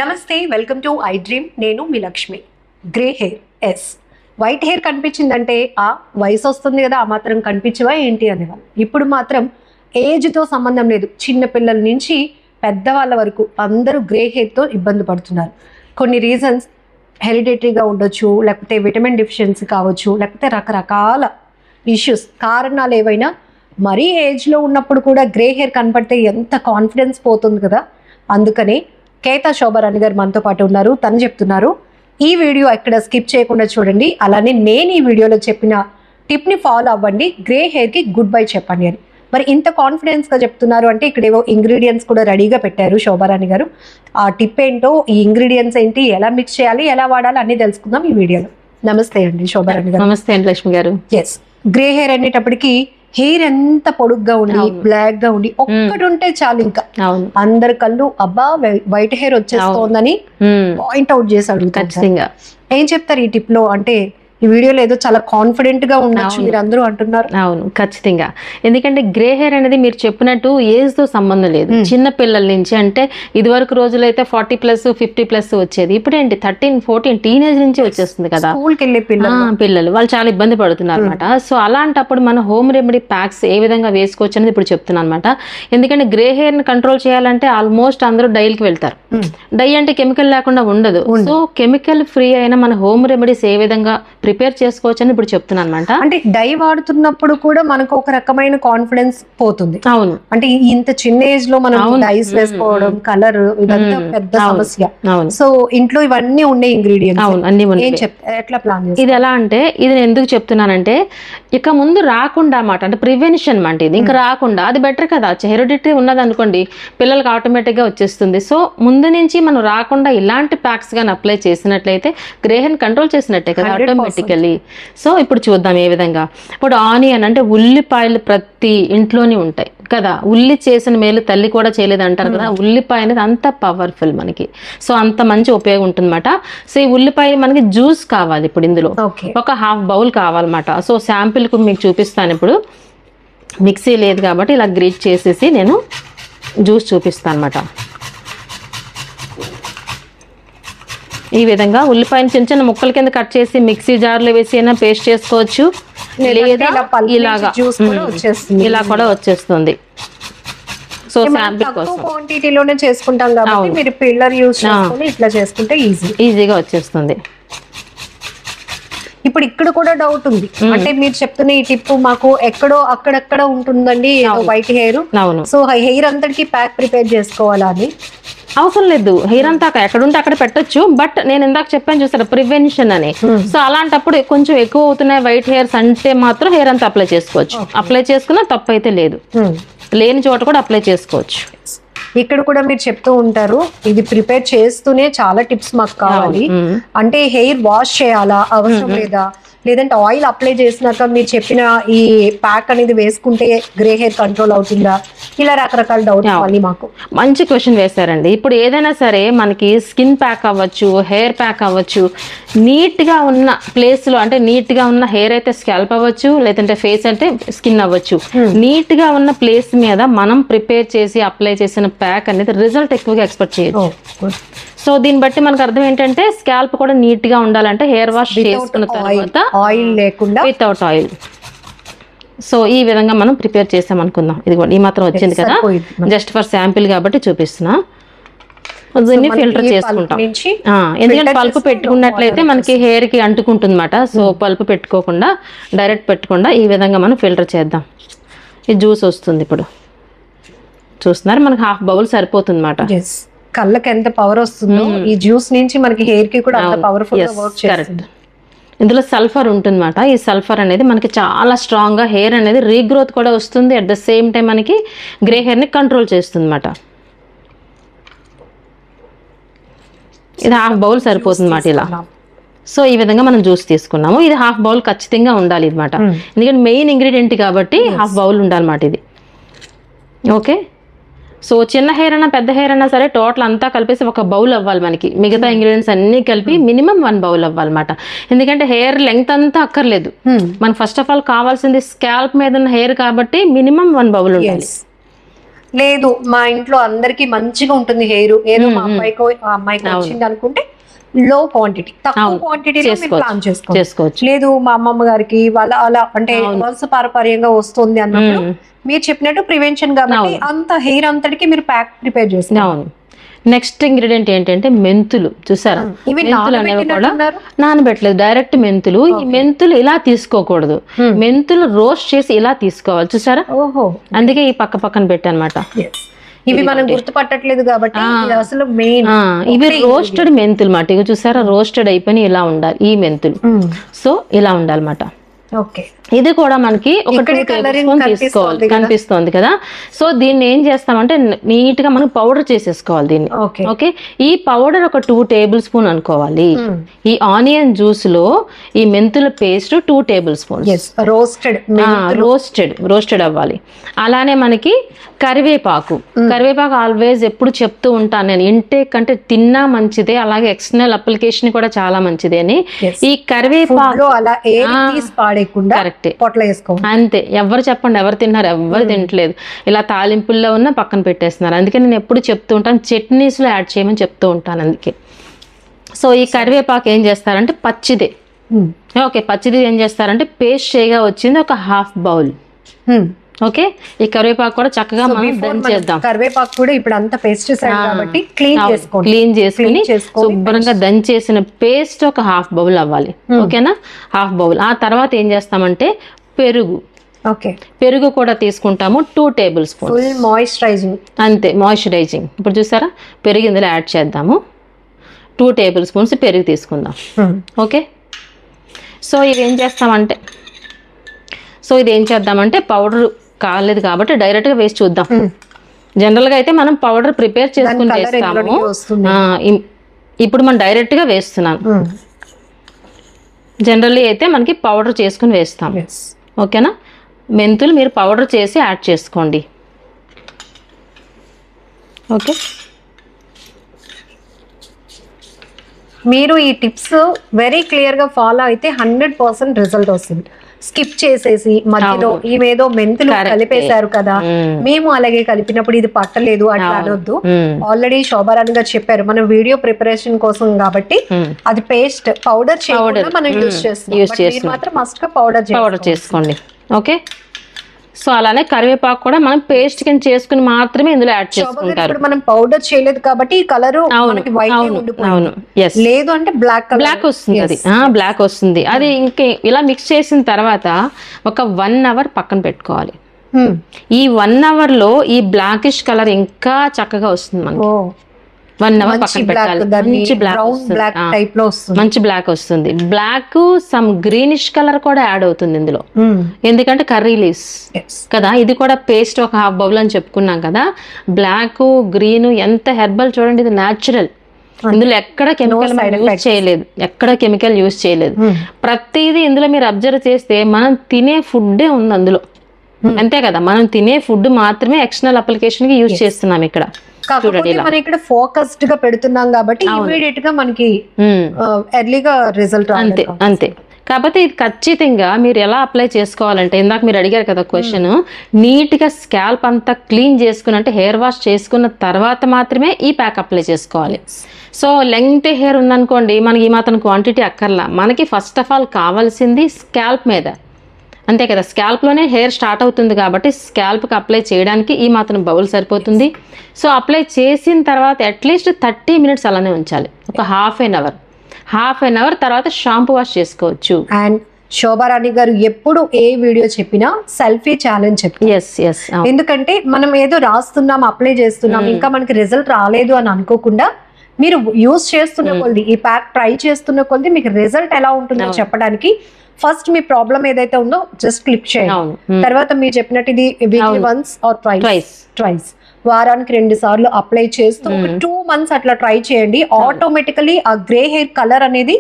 నమస్తే, welcome to I dream. నేను మీ Lakshmi. Grey hairs, white hair కనిపించిందంటే ఆ వయసు వస్తుంది కదా, ఆ మాత్రం కనిపించవా ఏంటి అనేవాళ్ళు. ఇప్పుడు మాత్రం ఏజ్తో సంబంధం లేదు, చిన్న పిల్లల నుంచి పెద్దవాళ్ళ వరకు అందరూ గ్రే హెయిర్తో ఇబ్బంది పడుతున్నారు. కొన్ని రీజన్స్ హెరిడిటరీగా ఉండొచ్చు, లేకపోతే విటమిన్ డిఫిషియన్సీ కావచ్చు, లేకపోతే రకరకాల ఇష్యూస్, కారణాలు ఏవైనా. మరీ ఏజ్లో ఉన్నప్పుడు కూడా గ్రే హెయిర్ కనపడితే ఎంత కాన్ఫిడెన్స్ పోతుంది కదా. అందుకనే కేతా శోభారాణి గారు మనతో పాటు ఉన్నారు. తను చెప్తున్నారు, ఈ వీడియో ఎక్కడ స్కిప్ చేయకుండా చూడండి. అలానే నేను ఈ వీడియోలో చెప్పిన టిప్ని ఫాలో అవ్వండి, గ్రే హెయిర్కి గుడ్ బై చెప్పండి అని. మరి ఇంత కాన్ఫిడెన్స్గా చెప్తున్నారు అంటే ఇక్కడ ఏవో ఇంగ్రీడియంట్స్ కూడా రెడీగా పెట్టారు శోభారాణి గారు. ఆ టిప్ ఏంటో, ఈ ఇంగ్రీడియంట్స్ ఏంటి, ఎలా మిక్స్ చేయాలి, ఎలా వాడాలి అన్ని తెలుసుకుందాం ఈ వీడియోలో. నమస్తే అండి శోభారాణి గారు. నమస్తే అండి లక్ష్మి గారు. ఎస్, గ్రే హెయిర్ అనేటప్పటికి హెయిర్ ఎంత పొడుగ్గా ఉండి బ్లాక్ గా ఉండి ఒక్కటి ఉంటే చాలు ఇంకా అందరి కళ్ళు అబ్బా వైట్ హెయిర్ వచ్చేస్తోందని పాయింట్ అవుట్ చేశాడు. ఖచ్చితంగా ఏం చెప్తారు ఈ టిప్ లో? అంటే ఈ వీడియోలో ఏదో చాలా కాన్ఫిడెంట్ గా ఉండొచ్చు మీరు అందరూ అంటున్నారు. అవును, ఖచ్చితంగా. ఎందుకంటే గ్రే హెయిర్ అనేది మీరు చెప్పినట్టు ఏజ్ తో సంబంధం లేదు. చిన్న పిల్లల నుంచి, అంటే ఇదివరకు రోజులైతే 40+ 50+ వచ్చేది, ఇప్పుడు ఏంటి 13, 14 టీనేజ్ నుంచి వచ్చేస్తుంది కదా. స్కూల్కి వెళ్ళే పిల్లలు వాళ్ళు చాలా ఇబ్బంది పడుతున్నారు అనమాట. సో అలాంటప్పుడు మన హోమ్ రెమెడీ ప్యాక్స్ ఏ విధంగా వేసుకోవచ్చు అనేది ఇప్పుడు చెప్తున్నాను అనమాట. ఎందుకంటే గ్రే హెయిర్ ని కంట్రోల్ చేయాలంటే ఆల్మోస్ట్ అందరూ డైకి వెళ్తారు. డై అంటే కెమికల్ లేకుండా ఉండదు. సో కెమికల్ ఫ్రీ అయిన మన హోమ్ రెమెడీస్ ఏ విధంగా ప్రిపేర్ చేసుకోవచ్చు అని ఇప్పుడు చెప్తున్నాను అనమాట. అంటే డై వాడుతున్నప్పుడు కూడా మనకు ఒక రకమైన కాన్ఫిడెన్స్ పోతుంది. అవును, అంటే ఇంత చిన్న ఏజ్ లో మనం డైస్ వేసుకోవడం, కలర్, ఇదంతా పెద్ద సమస్య. సో ఇంట్లో ఇవన్నీ ఉండే ఇంగ్రీడియంట్స్. అవును, అన్ని ఉన్నాయి. ఎట్లా ప్లాన్? ఇది ఎలా అంటే, ఇది నేను ఎందుకు చెప్తున్నానంటే ఇక ముందు రాకుండా అన్నమాట, అంటే ప్రివెన్షన్ అంటే ఇది ఇంకా రాకుండా అది బెటర్ కదా. హెరిడిటరీ ఉన్నది అనుకోండి, పిల్లలకి ఆటోమేటిక్ గా వచ్చేస్తుంది. సో ముందు నుంచి మనం రాకుండా ఇలాంటి ప్యాక్స్ గాని అప్లై చేసినట్లయితే గ్రే హెయిర్ కంట్రోల్ చేసినట్టే కదా ఆటోమేటికల్లీ. సో ఇప్పుడు చూద్దాం ఏ విధంగా. ఇప్పుడు ఆనియన్ అంటే ఉల్లిపాయలు ప్రతి ఇంట్లోనే ఉంటాయి కదా. ఉల్లి చేసిన మేలు తల్లి కూడా చేయలేదు అంటారు కదా. ఉల్లిపాయ అనేది అంత పవర్ఫుల్ మనకి, సో అంత మంచి ఉపయోగం ఉంటుందన్నమాట. సో ఈ ఉల్లిపాయ మనకి జ్యూస్ కావాలి. ఇప్పుడు ఇందులో ఒక ½ బౌల్ కావాలన్నమాట. సో శాంపిల్ కు మీకు చూపిస్తాను. ఇప్పుడు మిక్సీ లేదు కాబట్టి ఇలా గ్రేట్ చేసేసి నేను జ్యూస్ చూపిస్తాను అనమాట. ఈ విధంగా ఉల్లిపాయని చిన్న చిన్న ముక్కల కింద కట్ చేసి మిక్సీ జార్లో వేసి అయినా పేస్ట్ చేసుకోవచ్చు, లేదా ఇలాగా ఇలా కూడా వచ్చేస్తుంది. సో శాంపిల్ కోసం క్వాంటిటీలోనే చేసుకుంటాం కాబట్టి మీరు పిల్లర్ యూస్ చేసుకొని ఇట్లా చేసుకుంటే ఈజీగా వచ్చేస్తుంది. ఇప్పుడు ఇక్కడ కూడా డౌట్ ఉంది, అంటే మీరు చెప్తున్న ఈ టిప్ మాకు ఎక్కడో అక్కడక్కడ ఉంటుందండి వైట్ హెయిర్. సో హెయిర్ అంతటికి ప్యాక్ ప్రిపేర్ చేసుకోవాలా అని అవసరం లేదు. హెయిర్ అంతా ఎక్కడ ఉంటే అక్కడ పెట్టొచ్చు. బట్ నేను ఇందాక చెప్పాను చూసారా, ప్రివెన్షన్ అని. సో అలాంటప్పుడు కొంచెం ఎక్కువ అవుతున్నాయి వైట్ హెయిర్స్ అంటే మాత్రం హెయిర్ అంతా అప్లై చేసుకోవచ్చు. అప్లై చేసుకున్నా తప్పు అయితే లేదు, లేని చోట కూడా అప్లై చేసుకోవచ్చు. ఇక్కడ కూడా మీరు చెప్తూ ఉంటారు, ఇది ప్రిపేర్ చేస్తూనే చాలా టిప్స్ మాకు కావాలి. అంటే హెయిర్ వాష్ చేయాలా, అవసరం లేదా, లేదంటే ఆయిల్ అప్లై చేసినాక మీరు చెప్పిన ఈ ప్యాక్ అనేది వేసుకుంటే గ్రే హెయిర్ కంట్రోల్ అవుతుందా, ఇలా రకరకాల డౌట్స్ మళ్ళీ మాకు. మంచి క్వశ్చన్ వేశారండి. ఇప్పుడు ఏదైనా సరే మనకి స్కిన్ ప్యాక్ అవ్వచ్చు, హెయిర్ ప్యాక్ అవ్వచ్చు, నీట్ గా ఉన్న ప్లేస్ లో, అంటే నీట్ గా ఉన్న హెయిర్ అయితే స్కాల్ప్ అవ్వచ్చు, లేదంటే ఫేస్ అంటే స్కిన్ అవ్వచ్చు, నీట్ గా ఉన్న ప్లేస్ మీద మనం ప్రిపేర్ చేసి అప్లై చేసిన ప్యాక్ అనేది రిజల్ట్ ఎక్కువగా ఎక్స్పెక్ట్ చేయొచ్చు. సో దీన్ని బట్టి మనకు అర్థం ఏంటంటే స్కాల్ప్ కూడా నీట్ గా ఉండాలంటే హెయిర్ వాష్ చేసుకున్న తర్వాత ఆయిల్ లేకుండా, వితౌట్ ఆయిల్. సో ఈ విధంగా మనం ప్రిపేర్ చేసాం అనుకుందాం. ఇది ఈ మాత్రం వచ్చింది కదా, జస్ట్ ఫర్ శాంపిల్ కాబట్టి చూపిస్తున్నా. దీన్ని ఫిల్టర్ చేసుకుంటాం. ఎందుకంటే పల్పు పెట్టుకున్నట్లయితే మనకి హెయిర్ కి అంటుకుంటుంది అన్నమాట. సో పల్పు పెట్టుకోకుండా, డైరెక్ట్ పెట్టకుండా ఈ విధంగా మనం ఫిల్టర్ చేద్దాం. ఈ జ్యూస్ వస్తుంది. ఇప్పుడు చూస్తున్నారు, మనకి ½ బౌల్ సరిపోతుంది అన్నమాట. కళ్ళకి ఎంత పవర్ వస్తుందో ఈ జ్యూస్ నుంచి మనకి హెయిర్ కి కూడా అంత పవర్ఫుల్ గా వర్క్ చేస్తుంది. ఇందులో సల్ఫర్ ఉంటుందన్నమాట. ఈ సల్ఫర్ అనేది మనకి చాలా స్ట్రాంగ్ గా హెయిర్ అనేది రీగ్రోత్ కూడా వస్తుంది. అట్ ద సేమ్ టైం మనకి గ్రే హెయిర్ ని కంట్రోల్ చేస్తుంది అన్నమాట. ఇది ½ బౌల్ సరిపోతుంది అన్నమాట ఇలా. సో ఈ విధంగా మనం జ్యూస్ తీసుకున్నాము. ఇది ½ బౌల్ ఖచ్చితంగా ఉండాలి అన్నమాట. ఎందుకంటే మెయిన్ ఇంగ్రీడియంట్ కాబట్టి ½ బౌల్ ఉండాలన్నమాట ఇది. ఓకే, సో చిన్న హెయిర్ అయినా పెద్ద హెయిర్ అయినా సరే టోటల్ అంతా కలిపేసి ఒక బౌల్ అవ్వాలి మనకి. మిగతా ఇంగ్రీడియంట్స్ అన్ని కలిపి మినిమం 1 బౌల్ అవ్వాలన్నమాట. ఎందుకంటే హెయిర్ లెంగ్త్ అంతా అక్కర్లేదు. మనకు ఫస్ట్ ఆఫ్ ఆల్ కావాల్సింది స్కాల్ప్ మీద ఉన్న హెయిర్ కాబట్టి మినిమం 1 బౌల్ ఉండాలి. లేదు మా ఇంట్లో అందరికి మంచిగా ఉంటుంది హెయిర్, ఏదో మా అబ్బాయికో ఆ అమ్మాయికి వచ్చింది అనుకుంటే లో క్వాంటిటీ, తక్కువ క్వాంటిటీలో ప్లాన్ చేసుకోవచ్చు. లేదు మా అమ్మమ్మ గారికి వాళ్ళ అలా అంటే వంశపారపర్యంగా వస్తుంది అన్నప్పుడు మీరు చెప్పినట్టు ప్రివెన్షన్ కాబట్టి అంత హెయిర్ అంతటికి మీరు ప్యాక్ ప్రిపేర్ చేస్తారు. నెక్స్ట్ ఇంగ్రీడియంట్ ఏంటంటే మెంతులు. చూసారా, మెంతులు అనేవి కూడా నానబెట్టలేదు, డైరెక్ట్ మెంతులు. ఈ మెంతులు ఇలా తీసుకోకూడదు, మెంతులు రోస్ట్ చేసి ఇలా తీసుకోవాలి. చూసారా, అందుకే ఈ పక్క పక్కన పెట్టానమాట. ఇవి మనం గుర్తుపట్టట్లేదు కాబట్టి అసలు మెయిన్ ఇవి రోస్టెడ్ మెంతులు మాట. ఇవి చూసారా, రోస్టెడ్ అయిపోయి ఇలా ఉండాలి ఈ మెంతులు. సో ఇలా ఉండాలన్నమాట. ఇది కూడా మనకి ఒక 2 టేబుల్ స్పూన్ తీసుకోవాలి, కనిపిస్తుంది కదా. సో దీన్ని ఏం చేస్తామంటే నీట్ గా మనం పౌడర్ చేసేసుకోవాలి దీన్ని. ఓకే, ఈ పౌడర్ ఒక 2 టేబుల్ స్పూన్ అనుకోవాలి. ఈ ఆనియన్ జ్యూస్ లో ఈ మెంతుల పేస్ట్ 2 టేబుల్ స్పూన్ రోస్టెడ్ అవ్వాలి. అలానే మనకి కరివేపాకు ఆల్వేస్ ఎప్పుడు చెప్తూ ఉంటాను నేను, ఇంటేక్ అంటే తిన్నా మంచిదే, అలాగే ఎక్స్టర్నల్ అప్లికేషన్ కూడా చాలా మంచిదే అని. ఈ కరివేపాకు అంతే, ఎవరు చెప్పండి ఎవరు తిన్నారు, ఎవరు తినట్లేదు. ఇలా తాలింపుల్లో ఉన్న పక్కన పెట్టేస్తున్నారు. అందుకే నేను ఎప్పుడు చెప్తూ ఉంటాను చట్నీస్ లో యాడ్ చేయమని చెప్తూ ఉంటాను. అందుకే సో ఈ కరివేపాకు ఏం చేస్తారంటే పచ్చిదే. ఓకే, పచ్చిది ఏం చేస్తారంటే పేస్ట్ చేయగా వచ్చింది ఒక 1/2 బౌల్. ఓకే, ఈ కరివేపాకు కూడా చక్కగా మనం దంచేద్దాం. కరివేపాకు కూడా ఇప్పుడు అంతా పెస్టిసైడ్ కాబట్టి క్లీన్ చేసుకుని శుభ్రంగా దంచేసిన పేస్ట్ ఒక 1/2 బౌల్ అవ్వాలి. ఓకేనా, 1/2 బౌల్. ఆ తర్వాత ఏం చేస్తామంటే పెరుగు కూడా తీసుకుంటాము 2 టేబుల్ స్పూన్. అంతే, మాయిశ్చరైజింగ్. ఇప్పుడు చూసారా, పెరుగు ఇందులో యాడ్ చేద్దాము. 2 టేబుల్ స్పూన్స్ పెరుగు తీసుకుందాం. ఓకే, సో ఇది ఏం చేద్దామంటే పౌడర్ కాలేదు కాబట్టి డైరెక్ట్ గా వేసి చూద్దాం. జనరల్ గా అయితే మనం పౌడర్ ప్రిపేర్ చేసుకుని వేస్తాము. ఇప్పుడు మనం డైరెక్ట్ గా వేస్తున్నాను. జనరల్లీ అయితే మనకి పౌడర్ చేసుకుని వేస్తాం. ఓకేనా, మెంతులు మీరు పౌడర్ చేసి యాడ్ చేసుకోండి. ఓకే, మీరు ఈ టిప్స్ వెరీ క్లియర్ గా ఫాలో అయితే 100% రిజల్ట్ వస్తుంది. స్కిప్ చేసేసి మధ్యలో ఈమెదో మెంతులు కలిపేశారు కదా, మేము అలాగే కలిపినప్పుడు ఇది పట్టలేదు అట్లా అనొద్దు. ఆల్రెడీ శోభారాణి గారు చెప్పారు, మనం వీడియో ప్రిపరేషన్ కోసం కాబట్టి అది పేస్ట్ పౌడర్ చేయకుండా మనం యూజ్ చేస్తాం. మాత్రం మస్ట్ గా పౌడర్ చేసుకోండి. ఓకే, సో అలానే కరివేపాకు కూడా మనం పేస్ట్ కింద చేసుకుని మాత్రమే ఇందులో యాడ్ చేసుకుంటారు. మనం పౌడర్ చేయలేదు కాబట్టి ఈ కలర్ లేదు అంటే బ్లాక్ వస్తుంది. అది బ్లాక్ వస్తుంది. అది ఇంకే ఇలా మిక్స్ చేసిన తర్వాత ఒక 1 అవర్ పక్కన పెట్టుకోవాలి. ఈ 1 అవర్ లో ఈ బ్లాకిష్ కలర్ ఇంకా చక్కగా వస్తుంది మనకి. 1 అవర్ పక్కన పెట్టాలి. మంచి బ్లాక్ వస్తుంది. బ్లాక్ సమ్ గ్రీనిష్ కలర్ కూడా యాడ్ అవుతుంది ఇందులో, ఎందుకంటే కర్రీ లీవ్స్ కదా. ఇది కూడా పేస్ట్ ఒక 1/2 బౌల్ అని చెప్పుకున్నాం కదా. బ్లాక్ గ్రీన్ ఎంత హెర్బల్ చూడండి, ఇది న్యాచురల్. ఇందులో ఎక్కడ కెమికల్ యూజ్ చేయలేదు. ప్రతిదీ ఇందులో మీరు అబ్జర్వ్ చేస్తే మనం తినే ఫుడ్డే ఉంది అందులో, అంతే కదా. మనం తినే ఫుడ్ మాత్రమే ఎక్స్టర్నల్ అప్లికేషన్ కి యూజ్ చేస్తున్నాం ఇక్కడ. మనం ఇక్కడ ఫోకస్డ్ గా పెడుతున్నాం కాబట్టి ఇమీడియట్ గా మనకి ఎర్లీగా రిజల్ట్ అంతే. కాకపోతే ఇది ఖచ్చితంగా మీరు ఎలా అప్లై చేసుకోవాలంటే, ఇందాక మీరు అడిగారు కదా క్వశ్చన్, నీట్ గా స్కాల్ప్ అంతా క్లీన్ చేసుకుని అంటే హెయిర్ వాష్ చేసుకున్న తర్వాత మాత్రమే ఈ ప్యాక్ అప్లై చేసుకోవాలి. సో లెంగ్త్ హెయిర్ ఉందనుకోండి, మనకి ఈ మాత్రం క్వాంటిటీ అక్కర్లా. మనకి ఫస్ట్ ఆఫ్ ఆల్ కావాల్సింది స్కాల్ప్ మీద, అంతే కదా. స్కాల్ప్లోనే హెయిర్ స్టార్ట్ అవుతుంది కాబట్టి స్కాల్ప్కి అప్లై చేయడానికి ఈ మాత్రం బౌల్ సరిపోతుంది. సో అప్లై చేసిన తర్వాత అట్లీస్ట్ 30 మినిట్స్ అలానే ఉంచాలి, ఒక హాఫ్ ఎన్ అవర్ తర్వాత షాంపూ వాష్ చేసుకోవచ్చు. అండ్ శోభారాణి గారు ఎప్పుడు ఏ వీడియో చెప్పినా సెల్ఫీ ఛాలెంజ్ చెప్పి, ఎందుకంటే మనం ఏదో రాస్తున్నాం అప్లై చేస్తున్నాం ఇంకా మనకి రిజల్ట్ రాలేదు అని అనుకోకుండా మీరు యూజ్ చేస్తున్న కొద్ది, ఈ ప్యాక్ ట్రై చేస్తున్న కొద్ది మీకు రిజల్ట్ ఎలా ఉంటుందో చెప్పడానికి ఫస్ట్ మీ ప్రాబ్లం ఏదైతే ఉందో జస్ట్ క్లిక్ చేయండి. తర్వాత మీరు చెప్పినట్టు ఇది వీక్లీ వన్స్ ఆర్ ట్వైస్ వారానికి 2 సార్లు అప్లై చేస్తూ 2 months అట్లా ట్రై చేయండి. ఆటోమేటికలీ ఆ గ్రే హెయిర్ కలర్ అనేది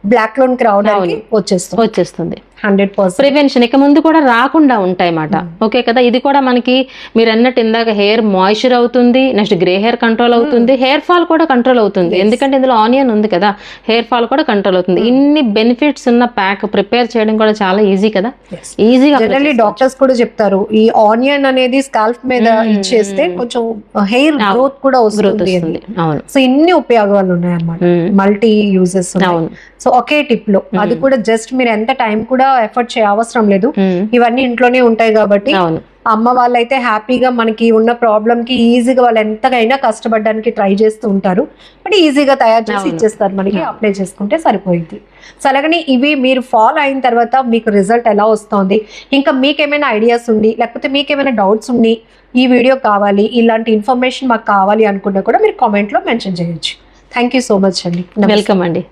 బ్లాక్ లోనికి రావడానికి వచ్చేస్తుంది. 100%. ప్రివెన్షన్ ఇక ముందు కూడా రాకుండా ఉంటాయి అన్నమాట. ఓకే కదా, ఇది కూడా మనకి మీరు అన్నట్టు ఇందాక హెయిర్ మాయిశ్చర్ అవుతుంది, నెక్స్ట్ గ్రే హెయిర్ కంట్రోల్ అవుతుంది, హెయిర్ ఫాల్ కూడా కంట్రోల్ అవుతుంది. ఎందుకంటే ఇందులో ఆనియన్ ఉంది కదా, హెయిర్ ఫాల్ కూడా కంట్రోల్ అవుతుంది. ఇన్ని బెనిఫిట్స్ ఉన్న ప్యాక్ ప్రిపేర్ చేయడం కూడా చాలా ఈజీ కదా, ఈజీగా. జనరల్లీ డాక్టర్స్ కూడా చెప్తారు ఈ ఆనియన్ అనేది స్కాల్ప్ మీద ఇచ్చేస్తే కొంచెం హెయిర్ గ్రోత్ కూడా వస్తుంది. అవును, సో ఇన్ని ఉపయోగాలు ఉన్నాయి అన్నమాట, మల్టీ యూజెస్. సో ఒకే టిప్ లో అది కూడా జస్ట్ మీరు ఎంత టైం కూడా ఎఫర్ట్ చేయ అవసరం లేదు, ఇవన్నీ ఇంట్లోనే ఉంటాయి కాబట్టి అమ్మ వాళ్ళైతే హ్యాపీగా మనకి ఉన్న ప్రాబ్లం కి ఈజీగా వాళ్ళు ఎంతకైనా కష్టపడడానికి ట్రై చేస్తూ ఉంటారు, బట్ ఈజీగా తయారు చేసి ఇచ్చేస్తారు మనకి, అప్లై చేసుకుంటే సరిపోయింది. సో అలాగని ఇవి మీరు ఫాలో అయిన తర్వాత మీకు రిజల్ట్ ఎలా వస్తుంది, ఇంకా మీకేమైనా ఐడియాస్ ఉండి లేకపోతే మీకేమైనా డౌట్స్ ఉండి ఈ వీడియో కావాలి, ఇలాంటి ఇన్ఫర్మేషన్ మాకు కావాలి అనుకున్నా కూడా మీరు కామెంట్ లో మెన్షన్ చేయొచ్చు. థ్యాంక్ యూ సో మచ్ అండి. వెల్కమ్ అండి.